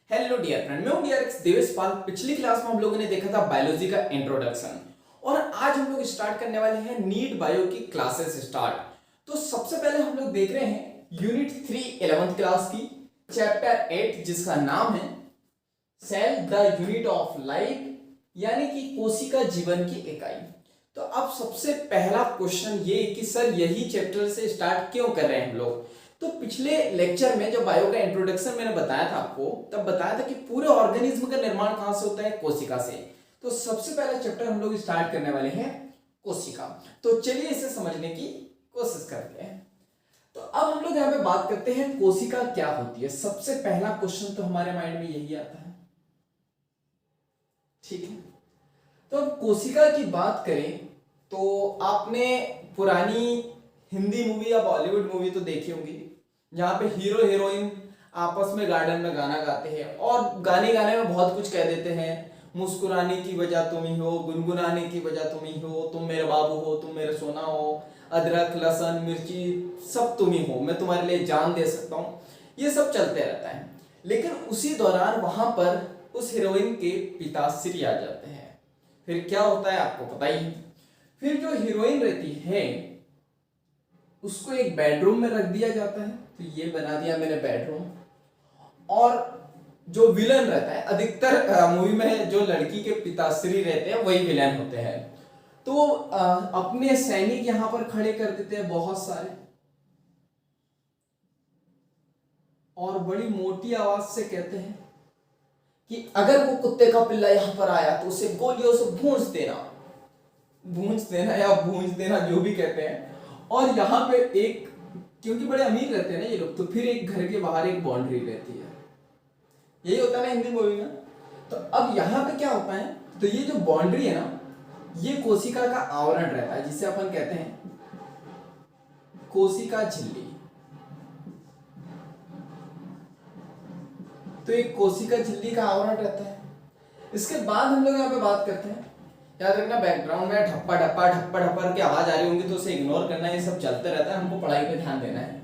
Hello dear friend, मैं हूं dear x Deveshpal. पिछली क्लास में हम लोगों ने देखा था बायोलॉजी का इंट्रोडक्शन और आज हम लोग स्टार्ट करने वाले हैं नीट बायो की क्लासेस स्टार्ट। तो सबसे पहले हम लोग देख रहे हैं यूनिट 3 11th क्लास की चैप्टर 8 जिसका नाम है cell the unit of life, यानी कि कोशिका जीवन की इकाई। तो अब सबसे पहला क्वेश्चन ये कि सर यही चैप्टर से स्टार्ट क्यों कर रहे हैं हम लोग। तो पिछले लेक्चर में जब बायो का इंट्रोडक्शन मैंने बताया था आपको, तब बताया था कि पूरे ऑर्गेनिज्म का निर्माण कहां से होता है, कोशिका से। तो सबसे पहला चैप्टर हम लोग स्टार्ट करने वाले हैं कोशिका। तो चलिए इसे समझने की कोशिश करते हैं। तो अब हम लोग यहाँ पे बात करते हैं कोशिका क्या होती है। सबसे पहला क्वेश्चन तो हमारे माइंड में यही आता है, ठीक है। तो अब कोशिका की बात करें तो आपने पुरानी हिंदी मूवी या बॉलीवुड मूवी तो देखी होंगी, जहां पे हीरो हीरोइन आपस में गार्डन में गाना गाते हैं और गाने गाने में बहुत कुछ कह देते हैं। मुस्कुराने की वजह तुम ही हो, गुनगुनाने की वजह तुम ही हो, तुम मेरे बाबू हो, तुम मेरे सोना हो, अदरक लहसुन मिर्ची सब तुम ही हो, मैं तुम्हारे लिए जान दे सकता हूँ। ये सब चलते रहता है। लेकिन उसी दौरान वहां पर उस हीरोइन के पिताश्री आ जाते हैं। फिर क्या होता है आपको पता ही। फिर जो हीरोइन रहती है उसको एक बेडरूम में रख दिया जाता है। तो ये बना दिया मैंने बेडरूम। और जो विलन रहता है, अधिकतर मूवी में जो लड़की के पिताश्री रहते हैं वही विलन होते हैं। तो अपने सैनिक यहां पर खड़े कर देते हैं बहुत सारे, और बड़ी मोटी आवाज से कहते हैं कि अगर वो कुत्ते का पिल्ला यहां पर आया तो उसे गोलियों से भूंज देना या भूंज देना, जो भी कहते हैं। और यहाँ पे एक, क्योंकि बड़े अमीर रहते हैं ना ये लोग, तो फिर एक घर के बाहर एक बाउंड्री रहती है। यही होता है ना हिंदी मूवी में। तो अब यहाँ पे क्या होता है, तो ये जो बाउंड्री है ना, ये कोशिका का आवरण रहता है, जिसे अपन कहते हैं कोशिका झिल्ली। तो एक कोशिका झिल्ली का आवरण रहता है। इसके बाद हम लोग यहाँ पे बात करते हैं, याद रखना बैकग्राउंड में ढप्पा ढप्पा ढप्पा ढप्पा की आवाज आ रही होंगी तो उसे इग्नोर करना है, ये सब चलते रहता है, हमको पढ़ाई पे ध्यान देना है।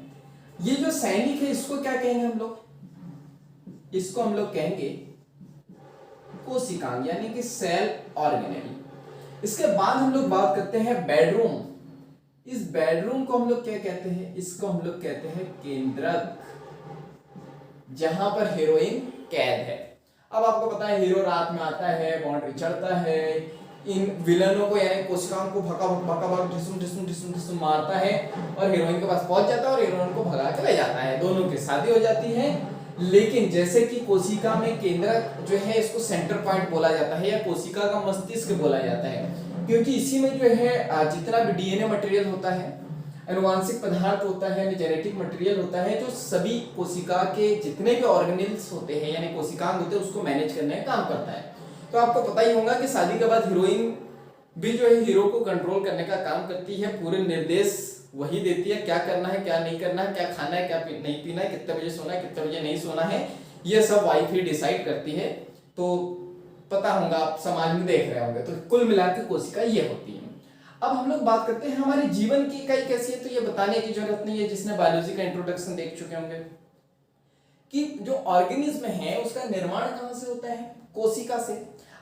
ये जो सैनिक है इसको क्या कहेंगे हम लोग, इसको हम लोग कहेंगे कोशिकांग, यानी कि सेल ऑर्गेनेल। इसके बाद हम लोग बात करते हैं बेडरूम। इस बेडरूम को हम लोग क्या कहते हैं, इसको हम लोग कहते हैं केंद्रक, जहां पर हीरोइन कैद है। अब आपको पता है हीरो रात में आता है, बाउंड्री चढ़ता है, इन विलनों को यानी कोशिकाओं को भका भक ढिसुम ढिसुम ढिसुम ढिसुम मारता है और हीरोइन के पास पहुंच जाता है और हीरोइन को भगा के ले जाता है। दोनों की शादी हो जाती है। लेकिन जैसे कि कोशिका में केंद्रक जो है इसको सेंटर पॉइंट बोला जाता है या कोशिका का मस्तिष्क बोला जाता है, क्योंकि इसी में जो है जितना भी डीएनए मटेरियल होता है, अनुवांशिक पदार्थ होता है, जेनेटिक मटेरियल होता है, जो सभी कोशिका के जितने भी ऑर्गेनेल्स होते हैं यानी कोशिकांग होते हैं उसको मैनेज करने का काम करता है। तो आपको पता ही होगा कि शादी के बाद हीरोइन भी जो है हीरो को कंट्रोल करने का काम करती है, पूरे निर्देश वही देती है, क्या करना है क्या नहीं करना है, क्या खाना है क्या नहीं पीना है, कितने बजे सोना है कितने बजे नहीं सोना है, ये सब वाइफ ही डिसाइड करती है। तो पता होगा, आप समाज में देख रहे होंगे। तो कुल मिलाकर कोशिका ये होती है। अब हम लोग बात करते हैं हमारे जीवन की इकाई कैसी है। तो ये बताने की जरूरत नहीं है, जिसने बायोलॉजी का इंट्रोडक्शन देख चुके होंगे कि जो ऑर्गेनिज्म है उसका निर्माण कहां से होता है, कोशिका से।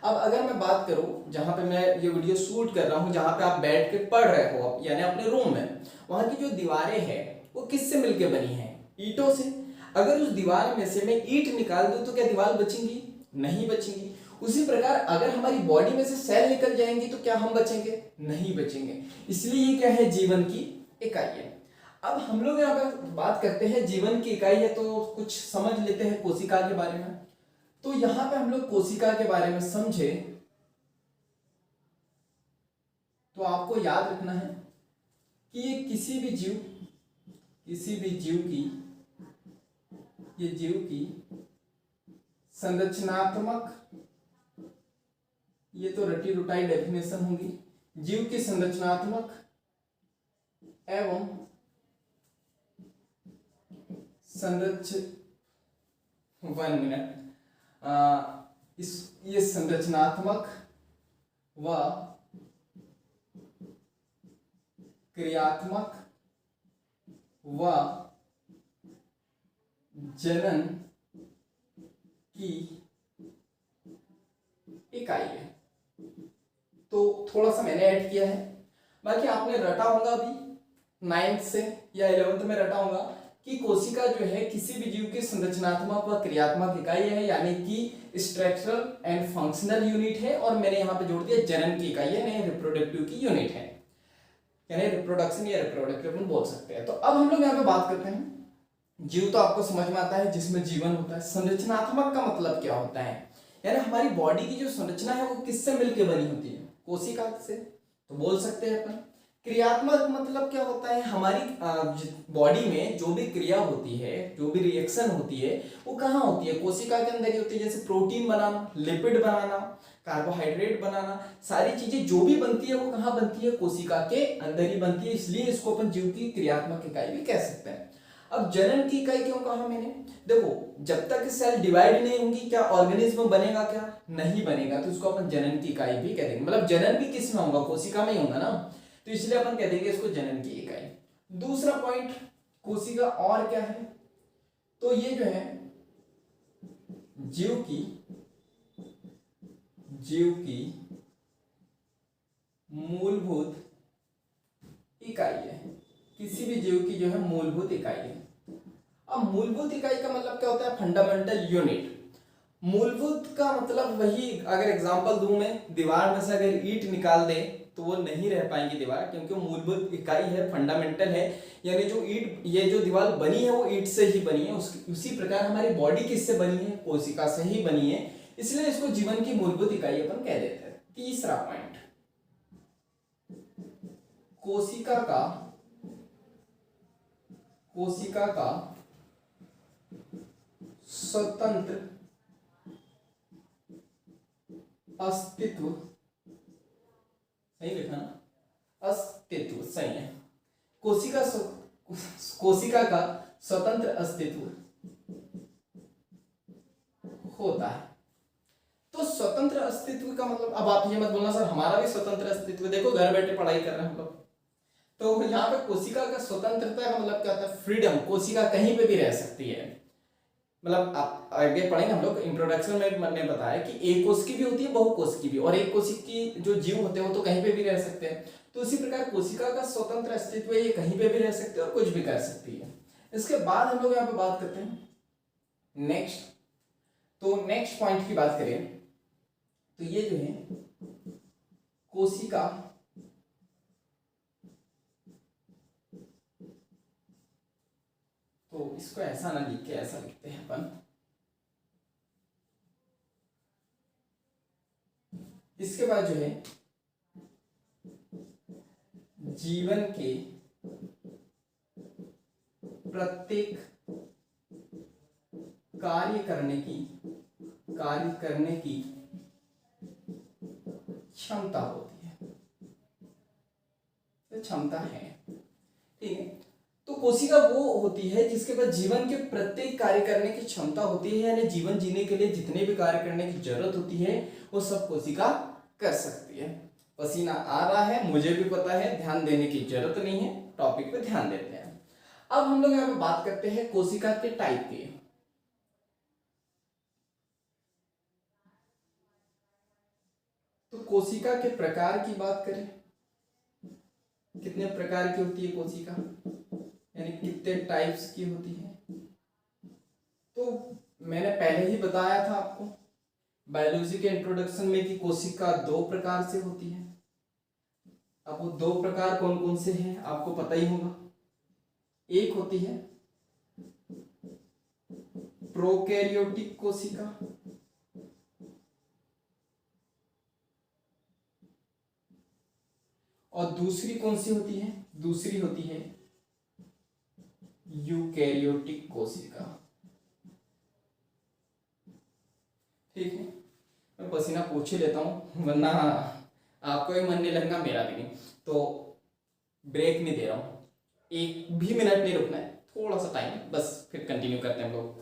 अब अगर मैं बात करूं जहां पे मैं ये वीडियो शूट कर रहा हूं, जहां पे आप बैठ के पढ़ रहे हो यानी अपने रूम में, वहां की जो दीवारें हैं वो किससे मिलकर बनी है, ईंटों से। अगर उस दीवार में से मैं ईंट निकाल दूं तो क्या दीवार बचेंगी, नहीं बचेंगी। उसी प्रकार अगर हमारी बॉडी में से सेल निकल जाएंगी तो क्या हम बचेंगे, नहीं बचेंगे। इसलिए ये क्या है, जीवन की इकाई है। अब हम लोग यहाँ पर बात करते हैं जीवन की इकाई है, तो कुछ समझ लेते हैं कोशिका के बारे में। तो यहां पे हम लोग कोशिका के बारे में समझे तो आपको याद रखना है कि ये किसी भी जीव की संरचनात्मक, ये तो रटी रुटाई डेफिनेशन होगी, जीव की संरचनात्मक एवं वन मिनट ये संरचनात्मक व क्रियात्मक व जनन की इकाई है। तो थोड़ा सा मैंने ऐड किया है, बाकी आपने रटा होगा अभी 9th से या 11th में रटा होगा कि कोशिका जो है किसी भी जीव की संरचनात्मक व क्रियात्मक इकाई है, यानी कि स्ट्रक्चरल एंड फंक्शनल यूनिट है, और मैंने यहाँ पे जोड़ दिया जनन की इकाई है, यानी रिप्रोडक्टिव की यूनिट है, यानी रिप्रोडक्शन या रिप्रोडक्टिव बोल सकते हैं। तो अब हम लोग यहाँ पे बात करते हैं, जीव तो आपको समझ में आता है जिसमें जीवन होता है। संरचनात्मक का मतलब क्या होता है, यानी हमारी बॉडी की जो संरचना है वो किससे मिलकर बनी होती है, कोशिका से, तो बोल सकते हैं अपन। क्रियात्मक मतलब क्या होता है, हमारी बॉडी में जो भी क्रिया होती है, जो भी रिएक्शन होती है, वो कहाँ होती है, कोशिका के अंदर ही होती है। जैसे प्रोटीन बनाना, लिपिड बनाना, कार्बोहाइड्रेट बनाना, सारी चीजें जो भी बनती है वो कहाँ बनती है, कोशिका के अंदर ही बनती है, इसलिए इसको अपन जीव की क्रियात्मक इकाई भी कह सकते हैं। अब जनन की इकाई क्यों कहा मैंने, देखो जब तक सेल डिवाइड नहीं होंगी क्या ऑर्गेनिज्म बनेगा, क्या नहीं बनेगा, तो इसको अपन जनन की इकाई भी कह देंगे। मतलब जनन भी किस में होगा, कोशिका में ही होगा ना, तो इसलिए अपन कह देंगे इसको जनन की इकाई। दूसरा पॉइंट, कोशिका और क्या है, तो ये जो है जीव की मूलभूत इकाई है, किसी भी जीव की जो है मूलभूत इकाई है। अब मूलभूत इकाई का मतलब क्या होता है, फंडामेंटल यूनिट। मूलभूत का मतलब वही, अगर एग्जांपल दूं मैं, दीवार में से अगर ईंट निकाल दे तो वो नहीं रह पाएंगी दीवार, क्योंकि मूलभूत इकाई है, फंडामेंटल है, यानी जो ईंट, ये जो दीवार बनी है वो ईंट से ही बनी है। उसी प्रकार हमारी बॉडी किससे बनी है, कोशिका से ही बनी है, इसलिए इसको जीवन की मूलभूत इकाई अपन कह देते हैं। तीसरा पॉइंट, कोशिका का स्वतंत्र अस्तित्व, सही लिखा ना, अस्तित्व सही है। कोशिका का स्वतंत्र अस्तित्व होता है। तो स्वतंत्र अस्तित्व का मतलब, अब आप ये मत बोलना सर हमारा भी स्वतंत्र अस्तित्व, देखो घर बैठे पढ़ाई कर रहे हैं हम लोग, तो यहाँ पे कोशिका का स्वतंत्रता का मतलब क्या होता है, फ्रीडम, कोशिका कहीं पे भी रह सकती है। मतलब आप आगे पढ़ेंगे हम लोग, इंट्रोडक्शन में मैंने बताया कि एक कोश की भी होती है, बहुकोश की भी, और एक कोशिक की जो जीव होते हैं वो तो कहीं पे भी रह सकते हैं। तो इसी प्रकार कोशिका का स्वतंत्र अस्तित्व, ये कहीं पे भी रह सकते हैं और कुछ भी कर सकती है। इसके बाद हम लोग यहाँ पे बात करते हैं नेक्स्ट, तो नेक्स्ट पॉइंट की बात करें तो ये जो है कोशिका तो इसको ऐसा ना लिख के ऐसा लिखते हैं अपन, इसके बाद जो है जीवन के प्रत्येक कार्य करने की क्षमता होती है, तो क्षमता है, ठीक है। तो कोशिका वो होती है जिसके पास जीवन के प्रत्येक कार्य करने की क्षमता होती है, यानी जीवन जीने के लिए जितने भी कार्य करने की जरूरत होती है वो सब कोशिका कर सकती है। पसीना आ रहा है, मुझे भी पता है, ध्यान देने की जरूरत नहीं है, टॉपिक पे ध्यान देते हैं। अब हम लोग यहाँ पे बात करते हैं कोशिका के टाइप की। तो कोशिका के प्रकार की बात करें, कितने प्रकार की होती है कोशिका, यानी कितने टाइप्स की होती है, तो मैंने पहले ही बताया था आपको बायोलॉजी के इंट्रोडक्शन में कि कोशिका दो प्रकार से होती है। अब वो दो प्रकार कौन कौन से हैं आपको पता ही होगा। एक होती है प्रोकैरियोटिक कोशिका, और दूसरी कौन सी होती है, दूसरी होती है यूकैरियोटिक कोशिका, ठीक है। मैं पसीना पोछ ही लेता हूँ वरना आपको भी मन नहीं लगना, मेरा भी नहीं, तो ब्रेक नहीं दे रहा हूँ, एक भी मिनट नहीं रुकना है, थोड़ा सा टाइम है बस, फिर कंटिन्यू करते हैं हम लोग।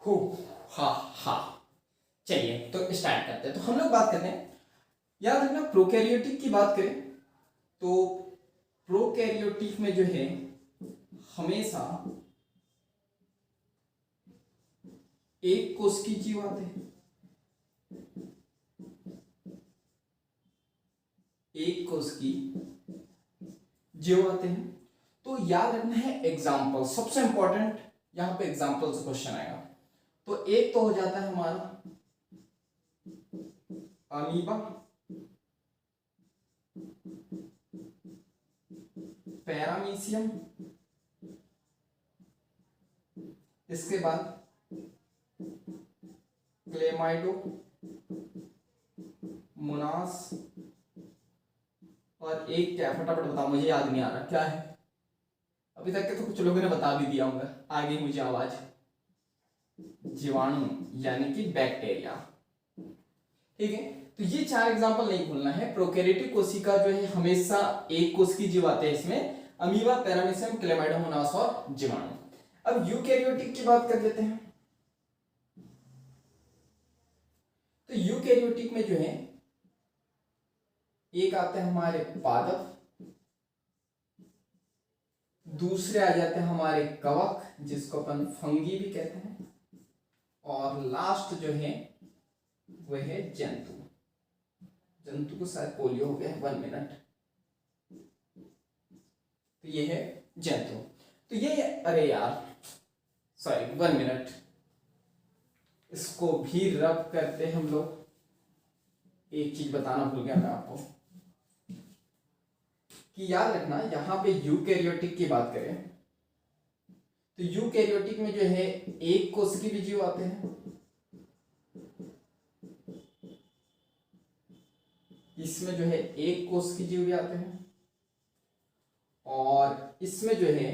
हो हा हा। चलिए तो स्टार्ट करते हैं। तो हम लोग बात करते हैं, याद रखना प्रोकैरियोटिक की बात करें तो प्रोकैरियोटिक में जो है हमेशा एक कोष की जीव आते हैं, एक कोष की जीव आते हैं। तो याद रखना है एग्जाम्पल, सबसे इंपॉर्टेंट यहां पे एग्जाम्पल से क्वेश्चन आएगा। तो एक तो हो जाता है हमारा अमीबा, पैरामीशियम, इसके बाद क्लेमाइडो मोनास, और एक क्या, फटाफट बताओ, मुझे याद नहीं आ रहा क्या है। अभी तक के तो कुछ लोगों ने बता भी दिया होगा, आ गई मुझे आवाज। जीवाणु यानी कि बैक्टीरिया। ठीक है, तो ये 4 एग्जांपल नहीं भूलना है। प्रोकैरियोटिक कोशिका जो है हमेशा एक कोष की जीव आते हैं, इसमें अमीबा, पैरामीशियम, क्लेमाइडोमोनास और जीवाणु। अब यूकैरियोटिक की बात कर लेते हैं। तो यूकैरियोटिक में जो है एक आते हैं हमारे पादप, दूसरे आ जाते हैं हमारे कवक जिसको अपन फंगी भी कहते हैं, और लास्ट जो है वह है जंतु। जंतु को शायद पोलियो हो गया है, 1 मिनट। तो ये है जंतु। तो ये, अरे यार सॉरी 1 मिनट, इसको भी रब करते हैं हम लोग। एक चीज बताना भूल गया मैं आपको कि याद रखना, यहां पे यूकैरियोटिक की बात करें तो यूकैरियोटिक में जो है एक कोष की भी जीव आते हैं, इसमें जो है एक कोष की जीव भी आते हैं, और इसमें जो है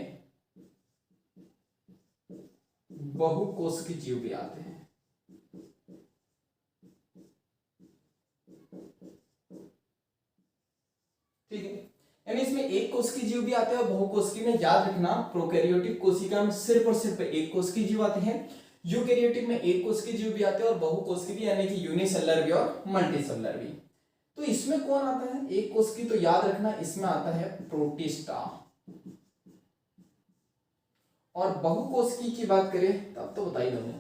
बहुकोष की जीव भी आते हैं। ठीक है, यानी इसमें एक कोष की जीव भी आते हैं और बहुकोष की में। याद रखना प्रोकैरियोटिक कोशिका में सिर्फ और सिर्फ एक कोष की जीव आते हैं, यूकैरियोटिक में एक कोष की जीव भी आते हैं और बहुकोष की भी, यानी कि यूनिसेलुलर भी और मल्टीसेलुलर भी। तो इसमें कौन आता है एक कोष की? तो याद रखना इसमें आता है प्रोटिस्टा। और बहुकोष की बात करें तब तो बता ही दूंगा,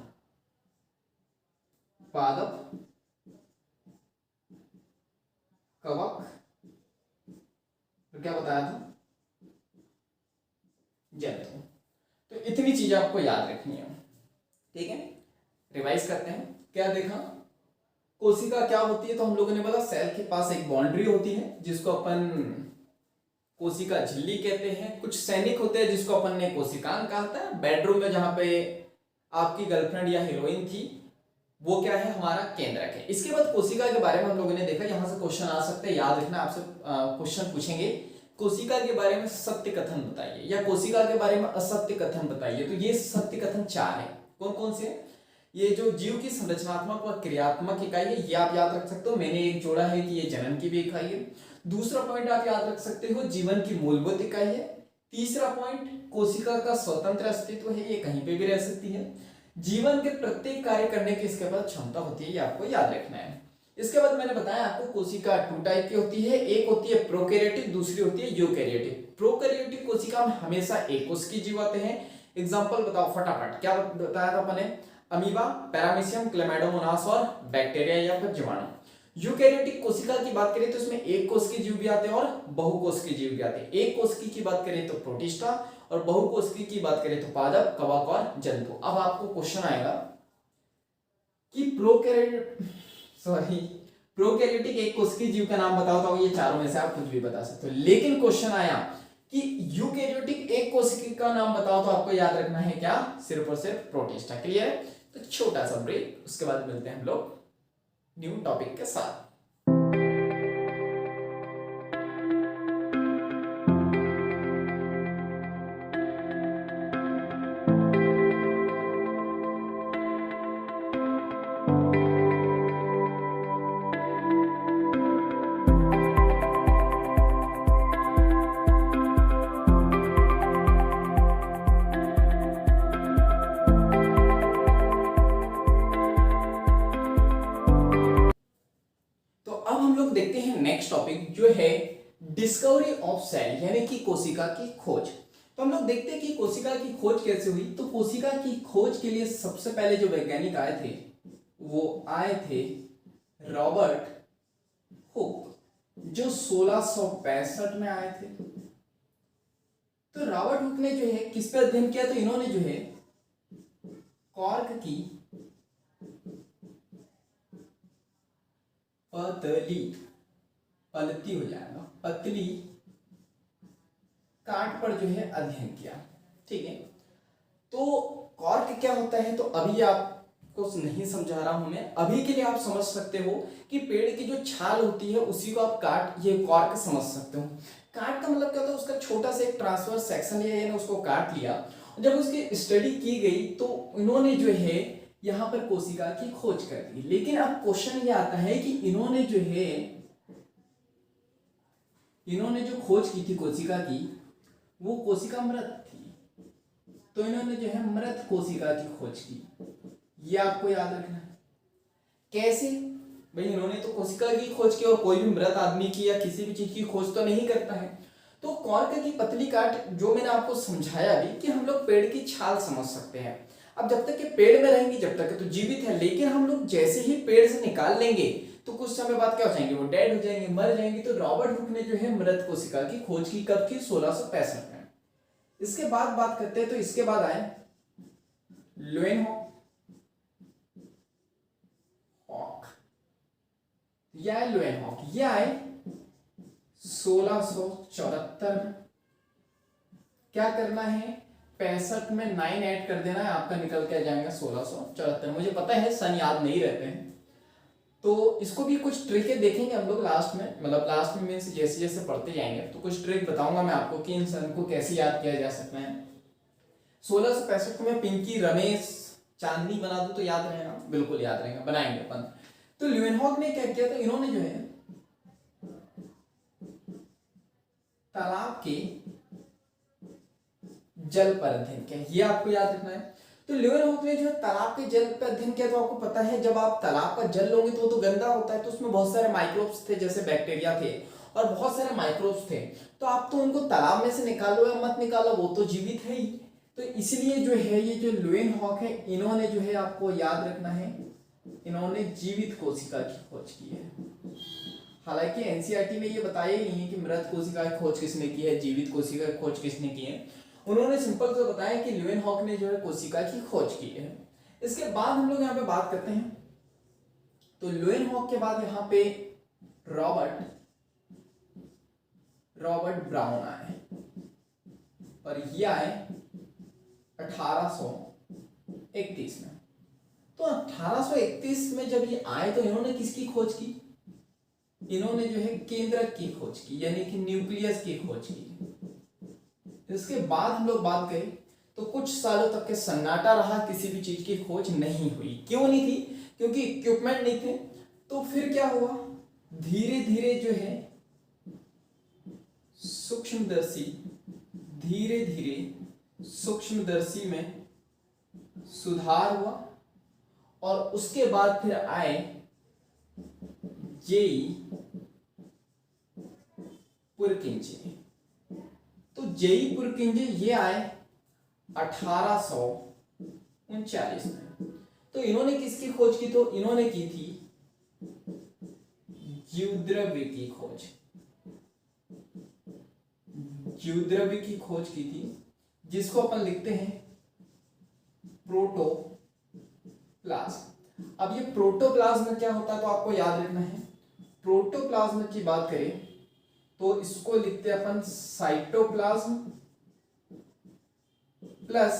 पादप, कवक, तो क्या बताया था, जंतु। तो इतनी चीजें आपको याद रखनी है। ठीक है, रिवाइज करते हैं। क्या देखा, कोशिका क्या होती है? तो हम लोगों ने बोला सेल के पास एक बाउंड्री होती है जिसको अपन कोशिका झिल्ली कहते हैं। कुछ सैनिक होते हैं जिसको अपन ने कोशिकांग कहा था। बेडरूम में जहां पे आपकी गर्लफ्रेंड या हीरोइन थी वो क्या है, हमारा केंद्रक है। इसके बाद कोशिका के बारे में हम लोगों ने देखा, यहां से क्वेश्चन आ सकते हैं, याद रखना आपसे क्वेश्चन पूछेंगे कोशिका के बारे में सत्य कथन बताइए या कोशिका के बारे में असत्य कथन बताइए। तो ये सत्य कथन 4 है। कौन कौन से? ये जो जीव की संरचनात्मक व क्रियात्मक इकाई है ये आप याद रख सकते हो। मैंने एक जोड़ा है कि ये जनन की भी इकाई है। दूसरा पॉइंट आप याद रख सकते हो, जीवन की मूलभूत इकाई है। तीसरा पॉइंट, कोशिका का स्वतंत्र अस्तित्व है, ये कहीं पे भी रह सकती है। जीवन के प्रत्येक कार्य करने की इसके पास क्षमता होती है, ये आपको याद रखना है। इसके बाद मैंने बताया आपको कोशिका 2 टाइप की होती है, एक होती है प्रोकैरियोटिक, दूसरी होती है यूकैरियोटिक। प्रोकैरियोटिक कोशिका में हमेशा एक कोष की जीव आते हैं। एग्जांपल बताओ फटाफट, क्या बताया था अपने? अमीबा, पैरामीशियम, क्लेमाइडोमोनास और बैक्टीरिया या फिर जीवाणु। यूकैरियोटिक कोशिका की बात करें तो इसमें एक कोष की जीव भी आते हैं और बहुकोष की जीव भी आते हैं। एक कोष की बात करें तो प्रोटिस्टा और बहुकोष की बात करें तो पादप, कवक और जंतु। अब आपको क्वेश्चन आएगा कि प्रोकैरियोटिक एक कोष की जीव का नाम बताओ, तो ये चारों में से आप कुछ भी बता सकते हो। लेकिन क्वेश्चन आया कि यूकैरियोटिक एक कोशिका का नाम बताओ, तो आपको याद रखना है क्या? सिर्फ और सिर्फ प्रोटिस्टा। क्लियर है? तो छोटा सा ब्रेक, उसके बाद मिलते हैं हम लोग न्यू टॉपिक के साथ। हैं नेक्स्ट टॉपिक जो है डिस्कवरी ऑफ सेल यानी कि कोशिका की खोज। तो हम लोग देखते हैं कि कोशिका की खोज कैसे हुई। तो कोशिका की खोज के लिए सबसे पहले जो वैज्ञानिक आए थे वो आए थे रॉबर्ट हुक, जो 1665 में आए थे। तो रॉबर्ट हुक ने जो है किस पे अध्ययन किया, तो इन्होंने जो है कॉर्क की पतली हो जाएगा पतली काट पर जो है अध्ययन किया। ठीक है, तो कॉर्क क्या होता है तो अभी आपको नहीं समझा रहा हूं मैं, अभी के लिए आप समझ सकते हो कि पेड़ की जो छाल होती है उसी को आप काट, ये कॉर्क समझ सकते हो। काट का मतलब क्या होता है, उसका छोटा सा एक ट्रांसवर्स सेक्शन लिया, यानी उसको काट लिया। जब उसकी स्टडी की गई तो इन्होंने जो है यहाँ पर कोशिका की खोज कर दी। लेकिन अब क्वेश्चन ये आता है कि इन्होंने जो खोज की थी कोशिका की, वो कोशिका मृत थी। तो इन्होंने जो है मृत कोशिका की खोज की। ये आपको याद रखना है। कैसे भाई, इन्होंने तो कोशिका की खोज की और कोई भी मृत आदमी की या किसी भी चीज की खोज तो नहीं करता है। तो कॉर्क की पतली काट जो मैंने आपको समझाया भी कि हम लोग पेड़ की छाल समझ सकते हैं। अब जब तक ये पेड़ में रहेंगी जब तक तो जीवित है, लेकिन हम लोग जैसे ही पेड़ से निकाल लेंगे तो कुछ समय बाद क्या हो जाएंगे, वो डेड हो जाएंगे, मर जाएंगे। तो रॉबर्ट हुक ने जो है मृत कोशिका की खोज की, कब की, 1665 में। इसके बाद बात करते हैं, तो इसके बाद आए लुएनहॉक। यह आए लुएनहॉक, यह आए 1674 में। क्या करना है, 65 में 9 ऐड कर देना है, आपका निकल के आ जाएगा 1674। मुझे पता है सन याद नहीं रहते हैं, तो इसको भी कुछ ट्रिकें देखेंगे हम लोग लास्ट में, मतलब लास्ट में मीन्स जैसे जैसे पढ़ते जाएंगे तो कुछ ट्रिक बताऊंगा मैं आपको कि इन सन को कैसे याद किया जा सकता है। 1665 में पिंकी, रमेश, चांदनी बना दो तो याद रहेगा, बिल्कुल याद रहेगा, बनाएंगे अपन। तो ल्यूएनहॉक ने क्या किया, तो इन्होंने जो है तालाब के जल पर अध्ययन किया, ये आपको याद रखना है। तो ल्यूएनहॉक ने जो है तालाब के जल पर अध्ययन किया। तो आपको पता है जब आप तालाब का जल लोगे तो वो तो गंदा होता है, तो उसमें बहुत सारे माइक्रोब्स थे, जैसे बैक्टीरिया थे और बहुत सारे माइक्रोब्स थे। तो आप तो उनको तालाब में से निकालो या मत निकालो, वो तो जीवित है ही। तो इसलिए जो है ये जो ल्यूएनहॉक है, इन्होंने जो है आपको याद रखना है, इन्होंने जीवित कोशिका की खोज की है। हालांकि एनसीईआरटी में ये बताया ही नहीं है कि मृत कोशिका की खोज किसने की है, जीवित कोशिका की खोज किसने की है। उन्होंने सिंपल तो बताया कि ल्यूएनहॉक ने जो है कोशिका की खोज की है। इसके बाद हम लोग यहाँ पे बात करते हैं, तो ल्यूएनहॉक के बाद यहाँ पे रॉबर्ट ब्राउन आए और ये आए 1831 में। तो 1831 में जब ये आए तो इन्होंने किसकी खोज की, इन्होंने जो है केंद्रक की खोज की, यानी कि न्यूक्लियस की खोज की। इसके बाद हम लोग बात करें तो कुछ सालों तक के सन्नाटा रहा, किसी भी चीज की खोज नहीं हुई। क्यों नहीं थी, क्योंकि इक्विपमेंट नहीं थे। तो फिर क्या हुआ, धीरे धीरे जो है सूक्ष्मदर्शी में सुधार हुआ और उसके बाद फिर आए जेई पुरकिंजे। तो जेई पुरकिंजे ये आए 1839 में। तो इन्होंने किसकी खोज की, तो इन्होंने की थी जीवद्रव्य की खोज, जीवद्रव्य की खोज की थी, जिसको अपन लिखते हैं प्रोटोप्लाज्म। अब ये प्रोटोप्लाज्म क्या होता है तो आपको याद रखना है। प्रोटोप्लाज्म की बात करें तो इसको लिखते हैं अपन साइटोप्लाज्म प्लस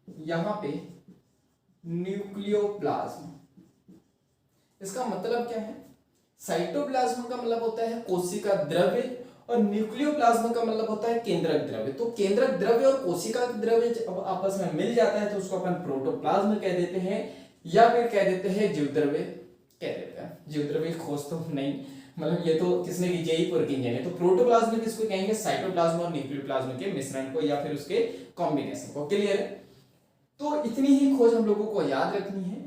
यहां पे न्यूक्लियोप्लाज्म। इसका मतलब क्या है, साइटोप्लाज्म का मतलब होता है कोशिका द्रव्य और न्यूक्लियोप्लाज्म का मतलब होता है केंद्रक द्रव्य। तो केंद्रक द्रव्य और कोशिका द्रव्य जब आपस में मिल जाता है तो उसको अपन प्रोटोप्लाज्म कह देते हैं, या फिर कह देते हैं जीवद्रव्य कह देते हैं। जीवद्रव्य की खोज तो नहीं, मतलब ये तो किसने की, जेई पुरकिंजे ने। तो प्रोटोप्लाज्म किसको कहेंगे, साइटोप्लाज्म और न्यूक्लियोप्लाज्म के मिश्रण को या फिर उसके कॉम्बिनेशन को। क्लियर है। तो इतनी ही खोज हम लोगों को याद रखनी है,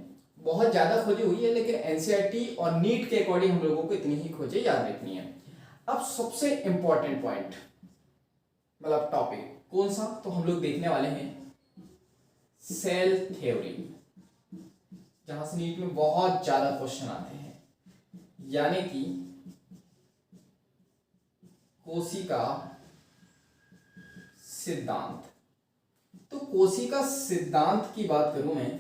बहुत ज़्यादा खोजी हुई है, लेकिन एनसीईआरटी और नीट के अकॉर्डिंग हम लोगों को इतनी ही खोजें याद रखनी है। अब सबसे इंपॉर्टेंट पॉइंट मतलब टॉपिक कौन सा, तो हम लोग देखने वाले हैं सेल थ्योरी, जहां से नीट में बहुत ज्यादा क्वेश्चन आते हैं, यानी कि कोशिका सिद्धांत। तो कोशिका सिद्धांत की बात करूं मैं,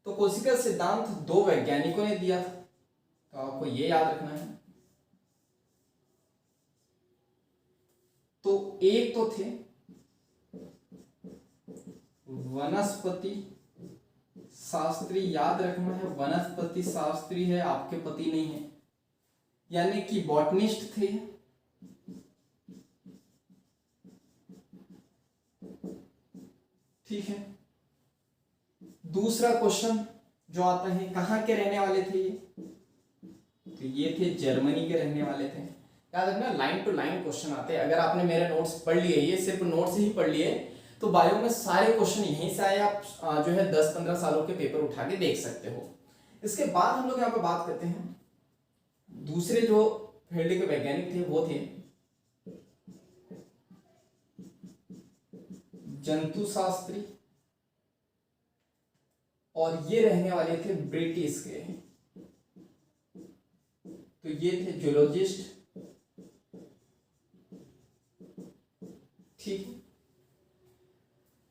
तो कोशिका सिद्धांत दो वैज्ञानिकों ने दिया था, तो आपको ये याद रखना है। तो एक तो थे वनस्पति शास्त्री, याद रखना है वनस्पति शास्त्री है, आपके पति नहीं है, यानी कि बॉटनिस्ट थे। ठीक है। दूसरा क्वेश्चन जो आता है, कहां के रहने वाले थे ये, तो ये थे जर्मनी के रहने वाले थे। याद रखना लाइन टू लाइन क्वेश्चन आते हैं। अगर आपने मेरे नोट्स पढ़ लिए, ये सिर्फ नोट्स ही पढ़ लिए, तो बायो में सारे क्वेश्चन यहीं से आए, आप जो है 10-15 सालों के पेपर उठा के देख सकते हो। इसके बाद हम लोग यहाँ पे बात करते हैं, दूसरे जो फील्ड के वैज्ञानिक थे वो थे जंतु शास्त्री, और ये रहने वाले थे ब्रिटिश के, तो ये थे जूलॉजिस्ट। ठीक,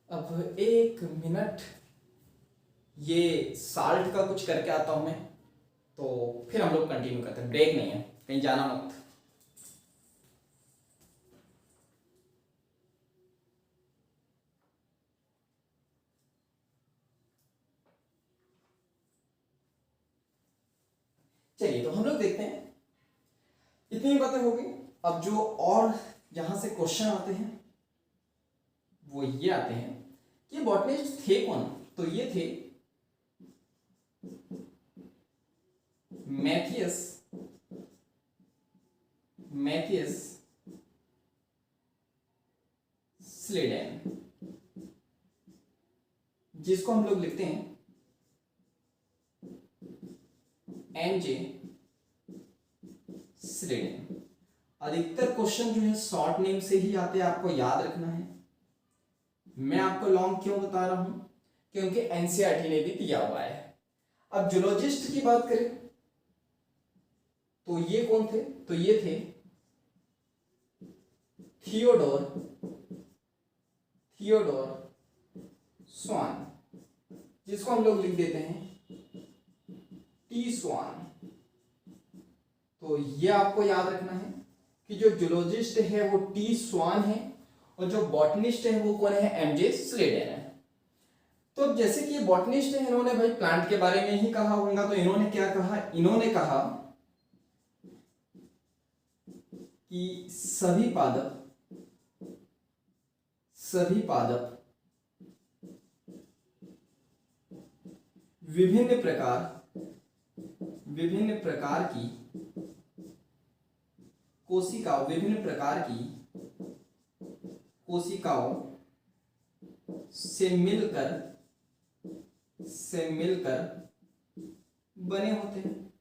अब एक मिनट ये साल्ट का कुछ करके आता हूं मैं, तो फिर हम लोग कंटिन्यू करते हैं, ब्रेक नहीं है, कहीं जाना मत। चलिए, तो हम लोग देखते हैं, इतनी बातें हो गई। अब जो और जहां से क्वेश्चन आते हैं वो ये आते हैं कि बॉटनिस्ट थे कौन, तो ये थे मैथियस स्लेडेन, जिसको हम लोग लिखते हैं एनजे स्लेडेन। अधिकतर क्वेश्चन जो है शॉर्ट नेम से ही आते हैं, आपको याद रखना है। मैं आपको लॉन्ग क्यों बता रहा हूं, क्योंकि एनसीईआरटी ने भी दिया हुआ है। अब जूलॉजिस्ट की बात करें तो ये कौन थे, तो ये थे थियोडोर स्वान, जिसको हम लोग लिख देते हैं टी स्वान। तो ये आपको याद रखना है कि जो जूलॉजिस्ट है वो टी स्वान है, और जो बॉटनिस्ट है वो कौन है, एमजे स्लेडेन है। तो जैसे कि ये बॉटनिस्ट है, इन्होंने भाई प्लांट के बारे में ही कहा होगा, तो इन्होंने क्या कहा, इन्होंने कहा कि सभी पादप विभिन्न प्रकार की कोशिकाओं से मिलकर बने होते हैं।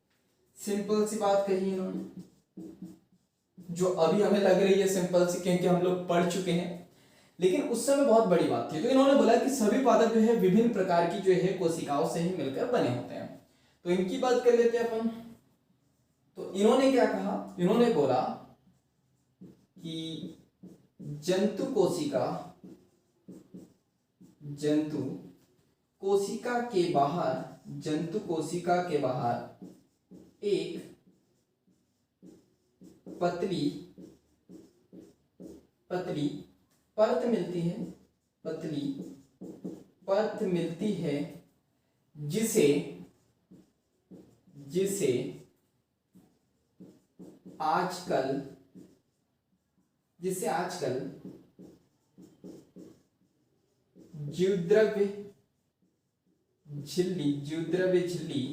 सिंपल सी बात कही इन्होंने, जो अभी हमें लग रही है सिंपल सी, क्योंकि हम लोग पढ़ चुके हैं, लेकिन उस समय बहुत बड़ी बात थी। तो इन्होंने बोला कि सभी पादप जो है विभिन्न प्रकार की जो है कोशिकाओं से ही मिलकर बने होते हैं। तो इनकी बात कर लेते हैं अपन। तो इन्होंने क्या कहा, इन्होंने बोला कि जंतु कोशिका के बाहर एक पतली परत मिलती है, जिसे आजकल जीवद्रव्य झिल्ली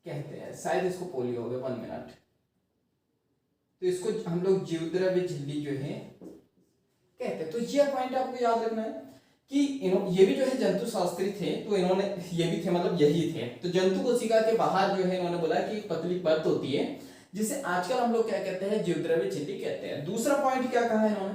कहते हैं। शायद इसको पोलियो हो गया, 1 मिनट। तो इसको हम लोग जीवद्रव्य झिल्ली जो है कहते कहते हैं। तो ये पॉइंट आपको याद रखना है कि ये भी जो है जंतु शास्त्री थे, तो इन्होंने ये भी थे मतलब यही थे। तो जंतु कोशिका के बाहर जो है इन्होंने बोला कि एक पतली परत होती है जिसे आजकल हम लोग क्या कहते हैं, जीवद्रव्य झिल्ली कहते हैं। दूसरा पॉइंट क्या कहा इन्होंने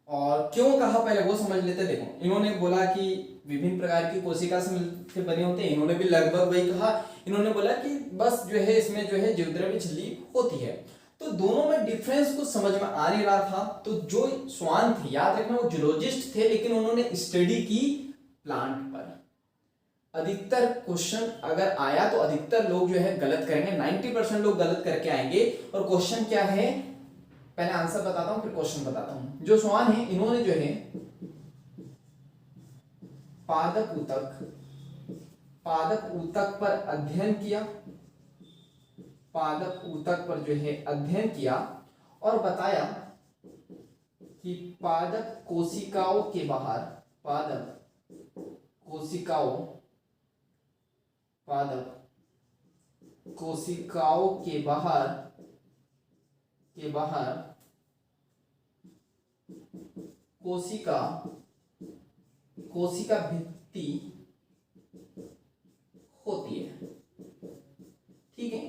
और क्यों कहा पहले वो समझ लेते। देखो इन्होंने बोला कि विभिन्न प्रकार की कोशिका से मिलकर बने होते हैं, इन्होंने भी लगभग वही कहा। इन्होंने बोला कि बस जो है इसमें जो है जीवद्रव्य झिल्ली होती है। तो दोनों में डिफरेंस कुछ समझ में आ नहीं रहा था। तो जो स्वान थे, याद रखना वो जूलॉजिस्ट थे, लेकिन उन्होंने स्टडी की प्लांट पर। अधिकतर क्वेश्चन अगर आया तो अधिकतर लोग जो है गलत करेंगे, 90% लोग गलत करके आएंगे। और क्वेश्चन क्या है, पहले आंसर बताता हूं फिर क्वेश्चन बताता हूं। जो स्वान है इन्होंने जो है पादप ऊतक पर अध्ययन किया, पादप ऊतक पर जो है अध्ययन किया और बताया कि पादप कोशिकाओं के बाहर, पादप कोशिकाओं के बाहर कोशिका भित्ति होती है। ठीक है,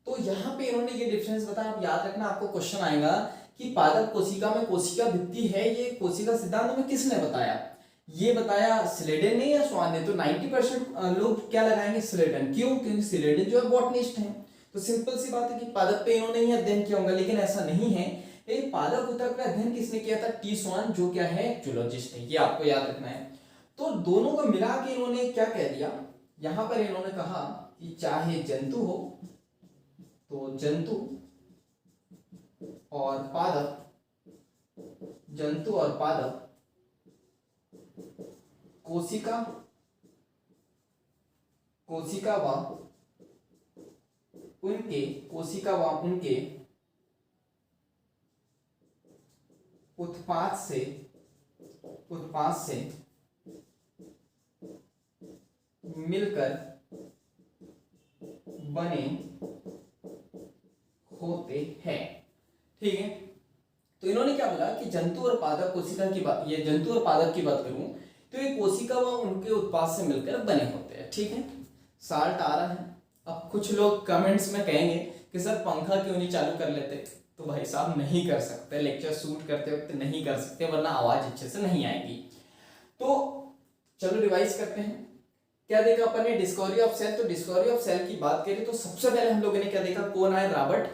तो यहां पे इन्होंने ये डिफरेंस बताया। आप याद रखना, आपको क्वेश्चन आएगा कि पादप कोशिका में कोशिका भित्ति है, ये कोशिका सिद्धांत में किसने बताया? ये बताया स्लेडन ने या स्वान ने? तो 90% लोग क्या लगाएंगे, स्लेडन। क्यों? क्योंकि स्लेडन जो है बॉटनिस्ट है। तो सिंपल सी बात है कि पादप पे इन्होंने ही अध्ययन किया होगा, लेकिन ऐसा नहीं है। लेकिन पादप ऊतक पे अध्ययन किसने किया था? टी स्वान, जो क्या है, जूलॉजिस्ट है। ये आपको याद रखना है। तो दोनों को मिला के इन्होंने क्या कह दिया, यहां पर इन्होंने कहा कि चाहे जंतु हो तो जंतु और पादप कोशिका व उनके उत्पाद से मिलकर बने होते हैं। ठीक है, तो इन्होंने क्या बोला कि जंतु और पादप कोशिका की बात, ये जंतु और पादप की बात करूं तो ये कोशिका व उनके उत्पाद से मिलकर बने होते हैं। ठीक है, साल्ट आ रहा है। अब कुछ लोग कमेंट्स में कहेंगे कि सर पंखा क्यों नहीं चालू कर लेते? तो भाई साहब नहीं कर सकते, लेक्चर शूट करते वक्त नहीं कर सकते, वरना आवाज अच्छे से नहीं आएगी। तो चलो रिवाइज करते हैं। क्या देखा अपन ने? Discovery of cell. तो डिस्कवरी ऑफ सेल की बात करें तो सबसे पहले हम लोगों ने क्या देखा? कौन आए? रॉबर्ट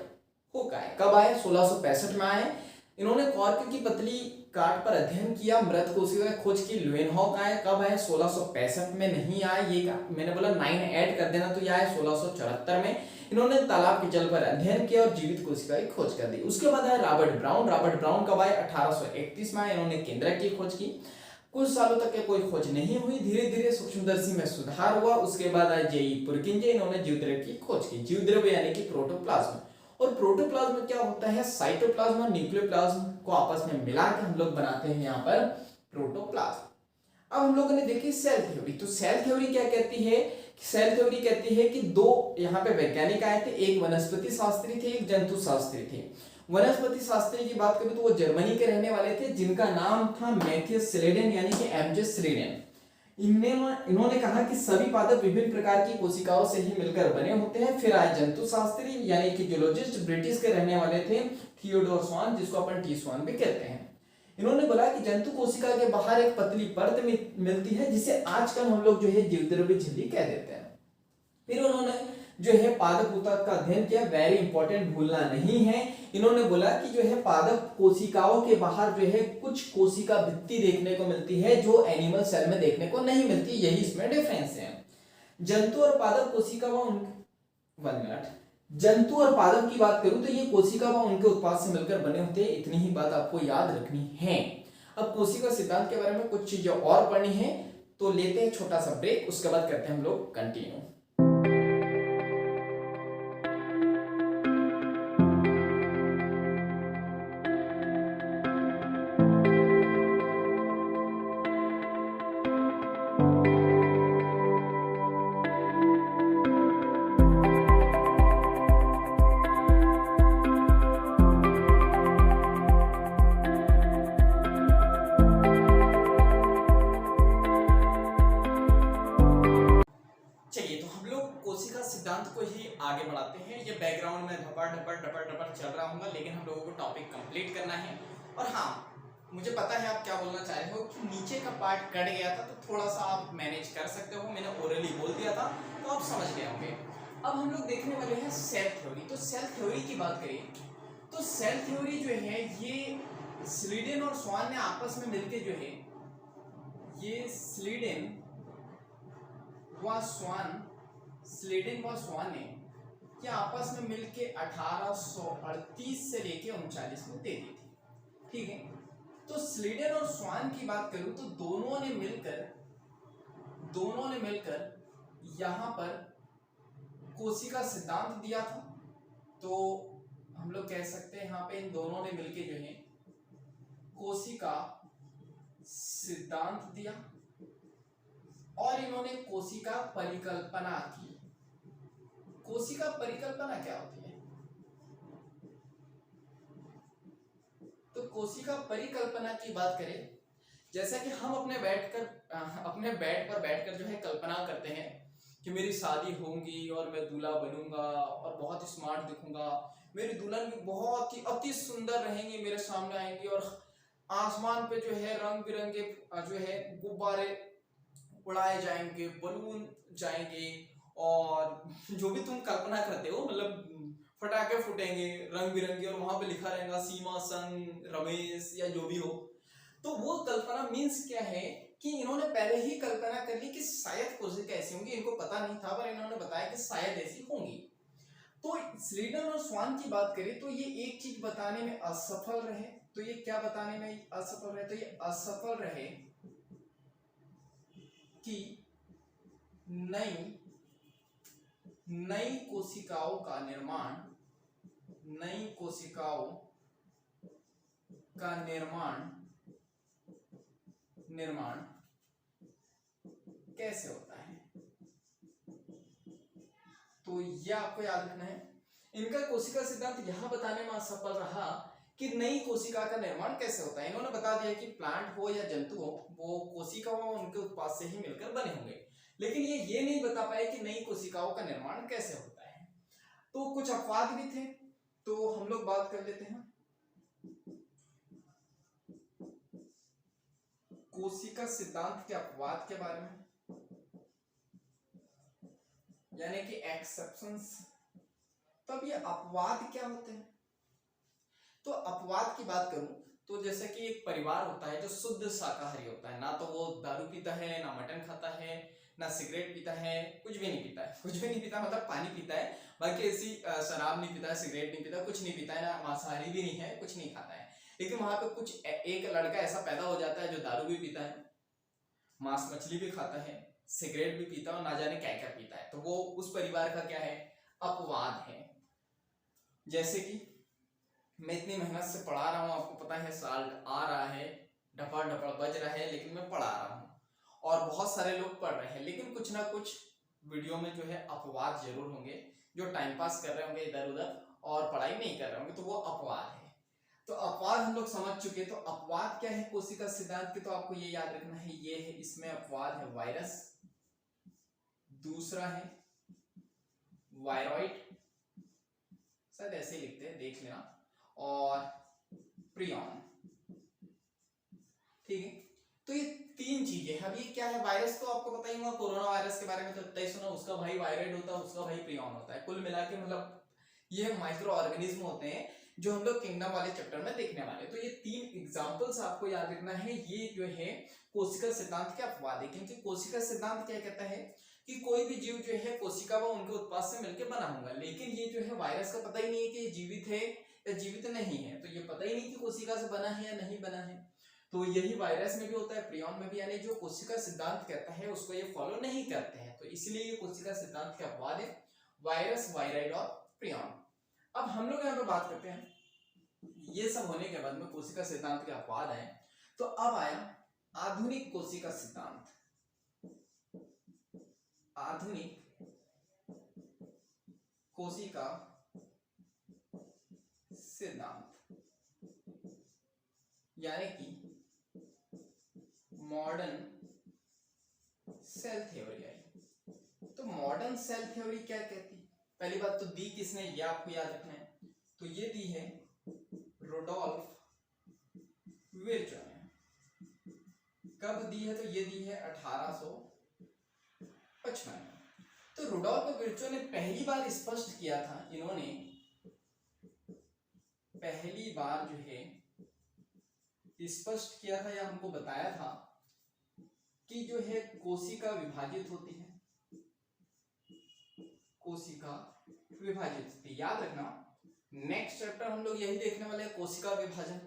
हुक आए। कब आए? 1665 में आए। इन्होंने कॉर्क की पतली काट पर अध्ययन किया, मृत कोशिका की खोज की। लुएनहॉक आए। कब आए? 1665 में नहीं आए, ये मैंने बोला 9 ऐड कर देना, तो ये आए 1674 में। इन्होंने तालाब के जल पर अध्ययन किया और जीवित कोशिका की खोज कर दी। उसके बाद आए रॉबर्ट ब्राउन। रॉबर्ट ब्राउन कब आए? 1831 में आए। इन्होंने केंद्रक की खोज की। कुछ सालों तक कोई खोज नहीं हुई, धीरे धीरे सूक्ष्मदर्शी में सुधार हुआ। उसके बाद आए जेई पुरकिंजे। इन्होंने जीवद्रव्य की खोज की। जीवद्रव्य यानी कि प्रोटोप्लाज्म। और प्रोटोप्लाज्म क्या होता है? साइटोप्लाज्म और न्यूक्लियोप्लाज्म को आपस में मिला के हम लोग बनाते हैं यहाँ पर प्रोटोप्लाज्म। अब हम लोगों ने देखी सेल थ्योरी। तो सेल थ्योरी क्या कहती है? सेल थ्योरी कहती है कि दो यहाँ पे वैज्ञानिक आए थे, एक वनस्पति शास्त्री थे, एक जंतु शास्त्री थे। वनस्पति शास्त्री की बात करें तो वो जर्मनी के रहने वाले थे, जिनका नाम था मैथियस स्लेडन यानी कि एमजे स्लेडन। इन्होंने कहा कि सभी पादप विभिन्न प्रकार की कोशिकाओं से ही मिलकर बने होते हैं। फिर आए जंतु शास्त्री यानी कि जूलॉजिस्ट, ब्रिटिश के रहने वाले थे, थियोडोर स्वान, जिसको अपन टी स्वान भी कहते हैं। इन्होंने बोला कि जंतु कोशिका के बाहर एक पतली परत मिलती है, जिसे आजकल हम लोग जो है जीवद्रव्य झिल्ली कह देते हैं। फिर उन्होंने जो है पादप ऊतक का अध्ययन किया। वेरी इंपॉर्टेंट, भूलना नहीं है। इन्होंने बोला कि जो है पादप कोशिकाओं के बाहर जो है कुछ कोशिका भित्ति देखने को मिलती है, जो एनिमल सेल में देखने को नहीं मिलती। यही इसमें डिफरेंस है। जंतु और पादप कोशिका व जंतु और पादप की बात करूं तो ये कोशिका व उनके उत्पाद से मिलकर बने होते हैं। इतनी ही बात आपको याद रखनी है। अब कोशिका सिद्धांत के बारे में कुछ चीजें और पढ़नी है, तो लेते हैं छोटा सा ब्रेक, उसके बाद करते हैं हम लोग continue. Dumper dumper dumper dumper चल रहा हूँ, लेकिन हम लोगों को टॉपिक कंप्लीट करना है। और हाँ, मुझे पता है आप क्या बोलना चाह रहे हो कि नीचे का पार्ट कट गया था, तो थोड़ा सा आप मैनेज कर सकते हो, मैंने ओरली बोल दिया था तो आप समझ गए होंगे। अब हम लोग देखने वाले हैं सेल थ्योरी। तो सेल थ्योरी की बात करें तो सेल थ्योरी जो है ये स्लीडन और स्वान ने आपस में मिलके जो है, ये स्लीडन व स्वान ने ये आपस में मिलके 1838 से लेके 39 में दे दी थी, ठीक है। तो स्लीडन और स्वान की बात करूं तो दोनों ने मिलकर यहां पर कोशिका सिद्धांत दिया था। तो हम लोग कह सकते हैं यहाँ पे इन दोनों ने मिलके जो है कोशिका सिद्धांत दिया और इन्होंने कोशिका परिकल्पना की। कोशिका परिकल्पना क्या होती है? तो कोशिका परिकल्पना की बात करें, जैसा कि हम अपने बेड पर बैठकर जो है कल्पना करते हैं कि मेरी शादी होगी और मैं दूल्हा बनूंगा और बहुत स्मार्ट दिखूंगा, मेरी दुल्हन भी बहुत ही अति सुंदर रहेंगी, मेरे सामने आएंगी और आसमान पे जो है रंग बिरंगे जो है गुब्बारे उड़ाए जाएंगे, बलून जाएंगे और जो भी तुम कल्पना करते हो, मतलब फटाके फूटेंगे रंग बिरंगे और वहां पे लिखा रहेगा सीमा संग रमेश या जो भी हो। तो वो कल्पना मीन्स क्या है कि इन्होंने पहले ही कल्पना कर ली कि शायद कोशिका ऐसी होंगी, इनको पता नहीं था पर इन्होंने बताया कि शायद ऐसी होंगी। तो स्लीडन और स्वान की बात करें तो ये एक चीज बताने में असफल रहे। तो ये क्या बताने में असफल रहे? तो ये असफल रहे कि नई कोशिकाओं का निर्माण कैसे होता है। तो यह आपको याद रखना है। इनका कोशिका सिद्धांत यह बताने में असफल रहा कि नई कोशिका का निर्माण कैसे होता है। इन्होंने बता दिया कि प्लांट हो या जंतु हो, वो कोशिकाओं उनके उत्पाद से ही मिलकर बने होंगे, लेकिन ये नहीं बता पाए कि नई कोशिकाओं का निर्माण कैसे होता है। तो कुछ अपवाद भी थे, तो हम लोग बात कर लेते हैं कोशिका सिद्धांत के अपवाद के बारे में, यानी कि एक्सेप्शंस। तब ये अपवाद क्या होते हैं? तो अपवाद की बात करूं तो जैसे कि एक परिवार होता है जो शुद्ध शाकाहारी होता है, ना तो वो दारू पीता है, ना मटन खाता है, ना सिगरेट पीता है, कुछ भी नहीं पीता है। कुछ भी नहीं पीता मतलब पानी पीता है, बाकी ऐसी शराब नहीं पीता, सिगरेट नहीं पीता, कुछ नहीं पीता है, ना मांसाहारी भी नहीं है, कुछ नहीं खाता है। लेकिन वहां पे कुछ एक लड़का ऐसा पैदा हो जाता है जो दारू भी पीता है, मांस मछली भी खाता है, सिगरेट भी पीता है और ना जाने क्या क्या पीता है। तो वो उस परिवार का क्या है? अपवाद है। जैसे कि मैं इतनी मेहनत से पढ़ा रहा हूँ, आपको पता है साल आ रहा है, ढपड़ ढपड़ बज रहा है, लेकिन मैं पढ़ा रहा हूँ और बहुत सारे लोग पढ़ रहे हैं, लेकिन कुछ ना कुछ वीडियो में जो है अपवाद जरूर होंगे जो टाइम पास कर रहे होंगे इधर उधर और पढ़ाई नहीं कर रहे होंगे, तो वो अपवाद है। तो अपवाद हम लोग समझ चुके। तो अपवाद क्या है कोशिका सिद्धांत के? तो आपको ये याद रखना है, ये है, इसमें अपवाद है वायरस, दूसरा है वायरॉइड, शायद ऐसे ही लिखते हैं, देख लेना, और प्रियॉन, ठीक है। तो ये तीन चीजें हैं। अब ये क्या है? वायरस तो आपको पता ही होगा, कोरोना वायरस के बारे में तो इतना ही सुना, उसका भाई वायरॉइड होता है, उसका भाई प्रियॉन होता है। कुल मिला के मतलब ये माइक्रो ऑर्गेनिज्म होते हैं जो हम लोग किंगडम वाले चैप्टर में देखने वाले। तो ये तीन एग्जांपल्स आपको याद रखना है। ये जो है कोशिका सिद्धांत के अपवाद है, क्योंकि कोशिका सिद्धांत क्या कहता है कि कोई भी जीव जो है कोशिका व उनके उत्पाद से मिलकर बना होगा। लेकिन ये जो है वायरस का पता ही नहीं है कि ये जीवित है या जीवित नहीं है, तो ये पता ही नहीं कि कोशिका से बना है या नहीं बना है। तो यही वायरस में भी होता है, प्रियॉन में भी, यानी जो कोशिका सिद्धांत कहता है उसको ये फॉलो नहीं करते हैं, तो इसलिए ये कोशिका सिद्धांत के अपवाद है, वायरस, वायराइड और प्रियॉन। अब हम लोग यहाँ पर बात करते हैं, ये सब होने के बाद में कोशिका सिद्धांत के अपवाद आए, तो अब आया आधुनिक कोशिका सिद्धांत। आधुनिक कोशिका सिद्धांत यानी कि मॉडर्न सेल थ्योरी आई। तो मॉडर्न सेल थ्योरी क्या कहती? पहली बात तो दी किसने, ये आपको याद रखना है। तो ये दी है रुडोल्फ विर्चो ने। कब दी है? तो ये दी है 1855 में। तो रुडोल्फ विर्चो ने पहली बार स्पष्ट किया था, इन्होंने पहली बार जो है स्पष्ट किया था या हमको बताया था कि जो है कोशिका विभाजित होती है, कोशिका विभाजित होती है। याद रखना नेक्स्ट चैप्टर हम लोग यही देखने वाले हैं, कोशिका विभाजन।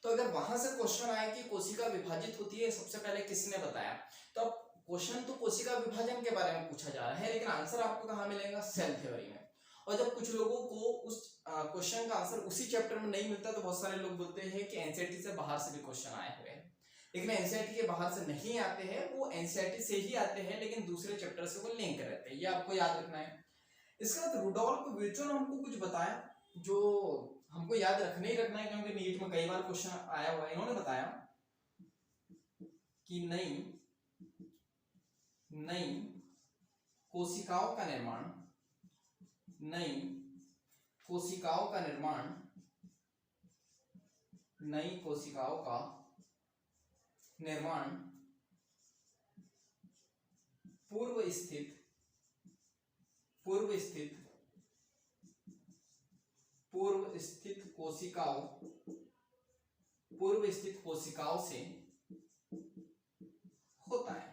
तो अगर वहां से क्वेश्चन आए कि कोशिका विभाजित होती है सबसे पहले किसने बताया, तो अब क्वेश्चन तो कोशिका विभाजन के बारे में पूछा जा रहा है, लेकिन आंसर आपको कहाँ मिलेगा? सेल थ्योरी में। और जब कुछ लोगों को उस क्वेश्चन का आंसर उसी चैप्टर में नहीं मिलता तो बहुत सारे लोग बोलते हैं कि एनसीईआरटी से बाहर से भी क्वेश्चन आए हुए हैं, लेकिन एनसीईआरटी के बाहर से नहीं आते हैं, वो एनसीईआरटी से ही आते हैं लेकिन दूसरे चैप्टर से वो लिंक रहते हैं, ये आपको याद रखना है। इसके बाद रुडोल्फ विर्चो ने हमको कुछ बताया जो हमको याद रखना ही रखना है, क्योंकि नीट में कई बार क्वेश्चन आया हुआ है। इन्होंने बताया कि नई कोशिकाओं का निर्माण, नई कोशिकाओं का निर्माण पूर्व स्थित कोशिकाओं से होता है।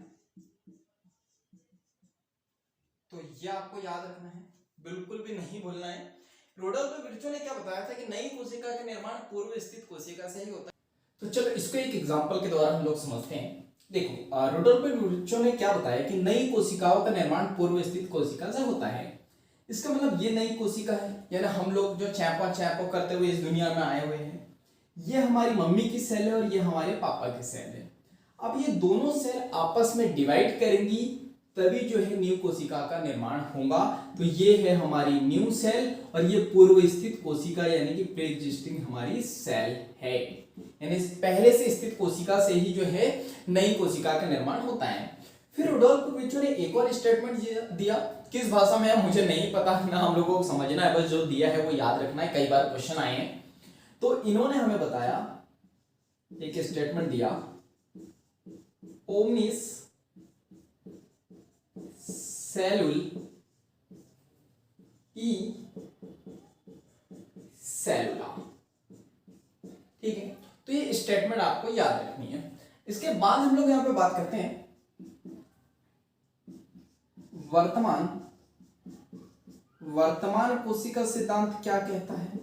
तो ये आपको याद रखना है, बिल्कुल भी नहीं भूलना है। रुडोल्फ विर्चो ने क्या बताया था कि नई कोशिका का निर्माण पूर्व स्थित कोशिका से ही होता है। तो चलो इसको एक एग्जांपल के द्वारा हम लोग समझते हैं। देखो रुडोल्फ विर्चो ने क्या बताया कि नई कोशिकाओं का निर्माण पूर्व स्थित कोशिका से होता है। इसका मतलब ये नई कोशिका है, यानी हम लोग जो चैपो करते हुए इस दुनिया में आए हुए हैं, ये हमारी मम्मी की सेल है और ये हमारे पापा की सेल है। अब ये दोनों सेल आपस में डिवाइड करेंगी तभी जो है न्यू कोशिका का निर्माण होगा। तो ये है हमारी न्यू सेल और ये पूर्व स्थित कोशिका यानी कि प्री एग्जिस्टिंग हमारी सेल है, यानी पहले से स्थित कोशिका से ही जो है नई कोशिका का निर्माण होता है। फिर रुडोल्फ विर्चो ने एक और स्टेटमेंट दिया, किस भाषा में है मुझे नहीं पता ना, हम लोगों को समझना है, बस जो दिया है वो याद रखना है, कई बार क्वेश्चन आए हैं। तो इन्होंने हमें बताया, एक स्टेटमेंट दिया, ओमनिस सेलुल ई सेलुला। ठीक है, तो ये स्टेटमेंट आपको याद रखनी है। इसके बाद हम लोग यहां पे बात करते हैं वर्तमान कोशिका सिद्धांत क्या कहता है।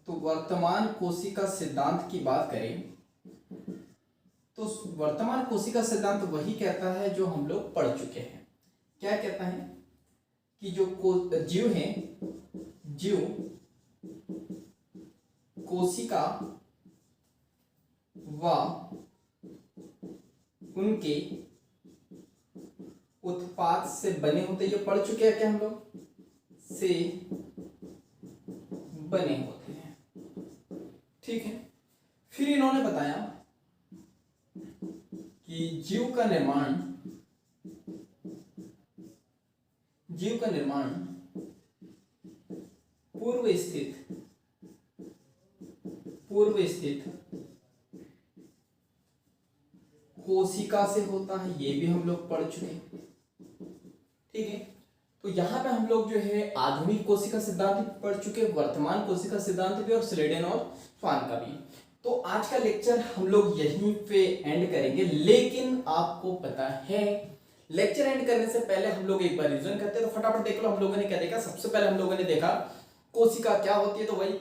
तो वर्तमान कोशिका सिद्धांत की बात करें तो वर्तमान कोशिका सिद्धांत वही कहता है जो हम लोग पढ़ चुके हैं। क्या कहता है कि जो जीव हैं, जीव कोशिका व उनके उत्पाद से बने होते, ये पढ़ चुके हैं क्या हम लोग, से बने होते हैं। ठीक है, फिर इन्होंने बताया कि जीव का निर्माण पूर्व स्थित कोशिका से होता है, ये भी हम लोग पढ़ चुके हैं। ठीक है, तो यहां पे हम लोग जो है आधुनिक कोशिका सिद्धांत भी पढ़ चुके, वर्तमान कोशिका सिद्धांत भी और स्लेडन और स्वान का भी। तो आज का लेक्चर हम लोग यहीं पे एंड करेंगे, लेकिन आपको पता है लेक्चर एंड करने से पहले हम लोग एक बार रिवीजन करते हैं। तो फटाफट देख लो हम लोगों ने क्या देखा। सबसे पहले हम लोगों ने देखा कोशिका क्या होती है, तो वही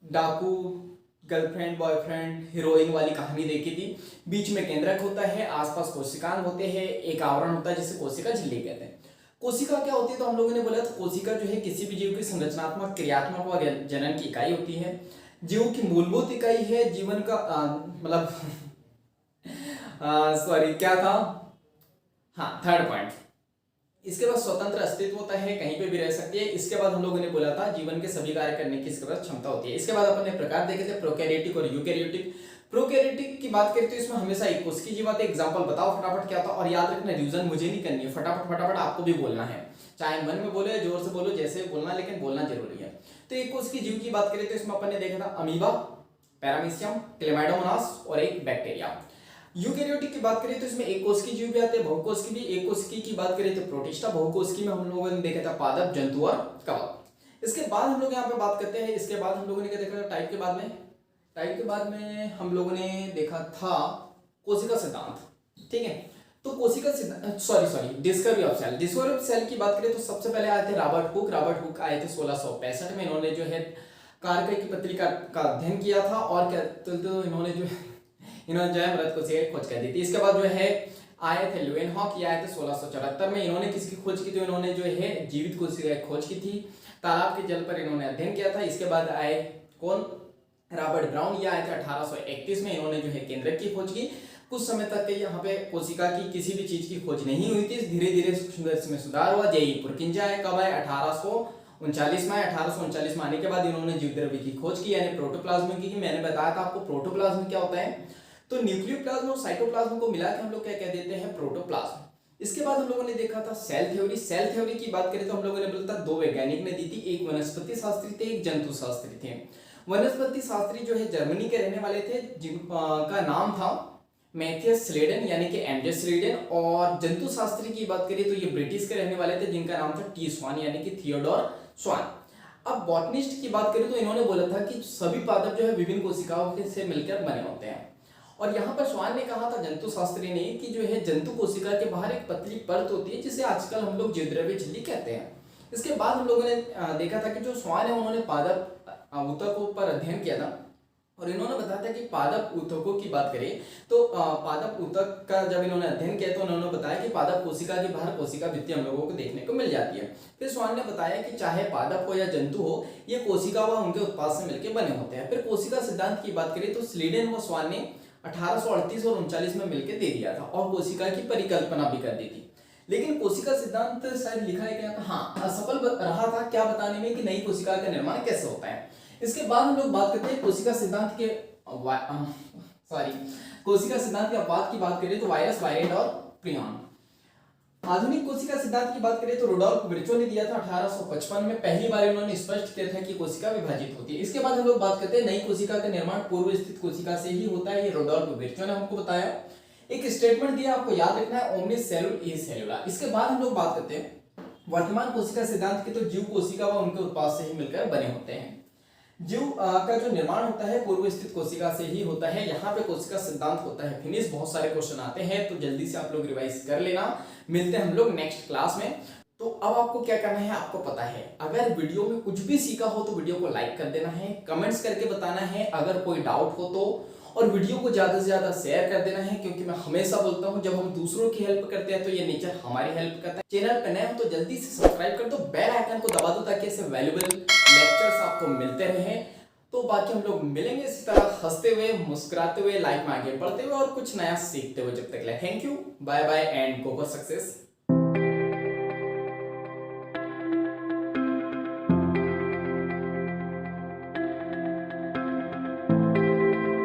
डाकू, गर्लफ्रेंड, बॉयफ्रेंड, हीरोइन वाली कहानी देखी थी। बीच में केंद्रक होता है, आसपास कोशिकांग होते हैं, एक आवरण होता है जिसे कोशिका झिल्ली कहते हैं। कोशिका क्या होती है, तो हम लोगों ने बोला था कोशिका जो है किसी भी जीव की संरचनात्मक, क्रियात्मक व जनन की इकाई होती है। जीव की मूलभूत इकाई है, जीवन का मतलब सॉरी क्या था, हाँ थर्ड पॉइंट। इसके बाद स्वतंत्र अस्तित्व होता है, कहीं पे भी रह सकती है। इसके बाद हम लोगों ने बोला था जीवन के सभी कार्य करने की इसके पास क्षमता होती है। इसके बाद अपन ने प्रकार देखे थे, प्रोकैरियोटिक और यूकैरियोटिक। प्रोकैरियोटिक की बात करते हैं इसमें हमेशा एक कोशिकी जीव आते। एग्जांपल बताओ फटाफट क्या था, और याद रखना रिवीजन मुझे नहीं करनी है, फटाफट आपको भी बोलना है, चाहे मन में बोलो या जोर से बोलो, जैसे बोलना, लेकिन बोलना जरूरी है। तो एक कोशिकीय जीव की बात करें तो इसमें अपन ने देखा था अमीबा, पैरामीशियम, क्लेमाइडोमोनास और एक बैक्टीरिया। यूकेरियोटिक की बात करें तो इसमें एक कोशिकीय जीव भी आते हैं, बहुकोशिकीय भी। एक कोशिकीय की बात करें तो प्रोटिस्टा, बहुकोशिकीय में हम लोगों ने देखा था पादप, जंतु और कवक। इसके बाद हम लोग यहाँ पे बात करते हैं, इसके बाद हम लोगों ने क्या देखा था टाइप के बाद में, टाइप के बाद में हम लोगों ने देखा था कोशिका सिद्धांत, ठीक है। तो कोशिका सिद्धांत sorry discovery of cell, discovery of cell की बात करें तो सबसे पहले आए थे रॉबर्ट हुक। रॉबर्ट हुक आए थे 1665 में। इन्होंने जो है कार्य की पत्रिका का अध्ययन किया था और क्या तो इन्होंने जो है मृत कोशिका की खोज कर दी थी। इसके बाद जो है आए थे ल्यूवेनहॉक, ये आए थे 1674 में। इन्होंने किसकी खोज की थी, इन्होंने जो है जीवित कोशिका की खोज की थी। तालाब के जल पर इन्होंने अध्ययन किया था। इसके बाद आए कौन, रॉबर्ट ब्राउन, ये आए थे 1831 में। इन्होंने जो है केंद्रक की खोज की। कुछ समय तक यहाँ पे कोशिका की किसी भी चीज की खोज नहीं हुई थी, धीरे धीरे इसमें सुधार हुआ। जेई पुरकिंजा है कब आए, 1839 में। 1839 में आने के बाद इन्होंने जीव द्रव्य की खोज की, यानी प्रोटोप्लाज्म की। मैंने बताया था आपको प्रोटोप्लाज्म क्या होता है, तो न्यूक्लियोप्लाज्म और साइटोप्लाज्म को मिला के हम लोग क्या कह देते हैं, प्रोटोप्लाज्म। इसके बाद हम लोगों ने देखा था सेल थ्योरी। सेल थ्योरी की बात करें तो हम लोगों ने बोला था दो वैज्ञानिक ने दी थी, एक वनस्पति शास्त्री थे, एक जंतु शास्त्री थे। वनस्पति शास्त्री जो है जर्मनी के रहने वाले थे, जिनका नाम था मैथियस स्लेडन यानी कि एमजे स्लेडन। और जंतु शास्त्री की बात करें तो ये ब्रिटिश के रहने वाले थे, जिनका नाम था टी स्वान यानी कि थियोडोर स्वान। अब बॉटनिस्ट की बात करें तो इन्होंने बोला था कि सभी पादप जो है विभिन्न कोशिकाओं से मिलकर बने होते हैं। और यहाँ पर स्वान ने कहा था जंतु शास्त्री ने कि जो है जंतु कोशिका के बाहर एक पतली परत होती है, जिसे आजकल हम लोग जीवद्रव्य झिल्ली कहते हैं। इसके बाद हम लोगों ने देखा था कि जो स्वान है उन्होंने पादप ऊतकों पर अध्ययन किया था। और इन्होंने बताया था कि पादप ऊतकों की बात करें तो पादप ऊतक का जब इन्होंने अध्ययन किया तो उन्होंने बताया कि पादप कोशिका के बाहर कोशिका भित्ति हम लोगों को देखने को मिल जाती है। फिर स्वान ने बताया कि चाहे पादप हो या जंतु हो, ये कोशिका व उनके उत्पाद से मिलकर बने होते हैं। फिर कोशिका सिद्धांत की बात करें तो स्लीडन व स्वान ने 1838 और 39 में मिलकर दे दिया था और कोशिका की परिकल्पना भी कर दी थी। लेकिन कोशिका सिद्धांत शायद लिखा गया था, हाँ, असफल रहा था क्या बताने में कि नई कोशिका का निर्माण कैसे होता है। इसके बाद हम लोग बात करते हैं कोशिका सिद्धांत के कोशिका सिद्धांत के अपवाद की बात करें तो वायरस, वायरेट और प्रियन। आधुनिक कोशिका सिद्धांत की बात करें तो रुडोल्फ विर्चो ने दिया था 1855 में। पहली बार इन्होंने स्पष्ट किया था कि कोशिका विभाजित होती है। इसके बाद हम लोग बात करते हैं नई कोशिका का निर्माण पूर्व स्थित कोशिका से ही होता है, ये रुडोल्फ विर्चो ने हमको बताया। एक स्टेटमेंट दिया, आपको याद रखना है, ओमनिस सेलुल इज सेलुलर। इसके बाद हम लोग बात करते हैं वर्तमान कोशिका सिद्धांत की, तो जीव कोशिका व उनके उत्पाद से ही मिलकर बने होते हैं। जीव का जो निर्माण होता है पूर्व स्थित कोशिका से ही होता है। यहाँ पे कोशिका सिद्धांत होता है फिनिश। बहुत सारे क्वेश्चन आते हैं तो जल्दी से आप लोग रिवाइज कर लेना। मिलते हैं हम लोग नेक्स्ट क्लास में। तो अब आपको क्या करना है, आपको पता है, अगर वीडियो में कुछ भी सीखा हो तो वीडियो को लाइक कर देना है, कमेंट्स करके बताना है अगर कोई डाउट हो तो, और वीडियो को ज्यादा से ज्यादा शेयर कर देना है, क्योंकि मैं हमेशा बोलता हूं जब हम दूसरों की हेल्प करते हैं तो ये नेचर हमारी हेल्प करता है। चैनल पे नए हो तो जल्दी से सब्सक्राइब कर दो, बेल आइकन को दबा दो ताकि ऐसे वैल्यूएबल लेक्चर्स आपको मिलते रहे। तो बाकी हम लोग मिलेंगे इसी तरह हंसते हुए, मुस्कुराते हुए, लाइफ में आगे बढ़ते हुए और कुछ नया सीखते हुए। जब तक के लिए thank you, bye bye and go for success.